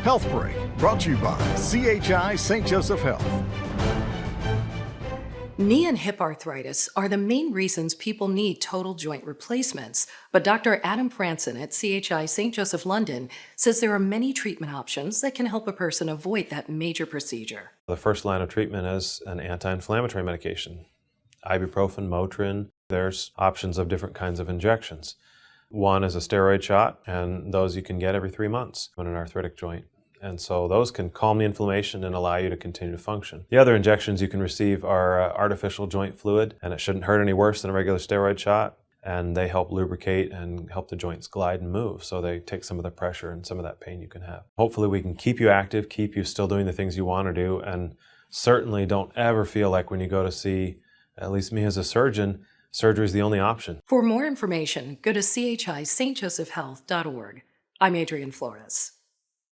Health Break, brought to you by CHI St. Joseph Health. Knee and hip arthritis are the main reasons people need total joint replacements, but Dr. Adam Franson at CHI St. Joseph London says there are many treatment options that can help a person avoid that major procedure. The first line of treatment is an anti-inflammatory medication, ibuprofen, Motrin. There's options of different kinds of injections. One is a steroid shot, and those you can get every 3 months on an arthritic joint. And so those can calm the inflammation and allow you to continue to function. The other injections you can receive are artificial joint fluid, and it shouldn't hurt any worse than a regular steroid shot. And they help lubricate and help the joints glide and move, so they take some of the pressure and some of that pain you can have. Hopefully we can keep you active, keep you still doing the things you want to do, and certainly don't ever feel like when you go to see, at least me as a surgeon, surgery is the only option. For more information, go to chistjosephhealth.org. I'm Adrienne Flores.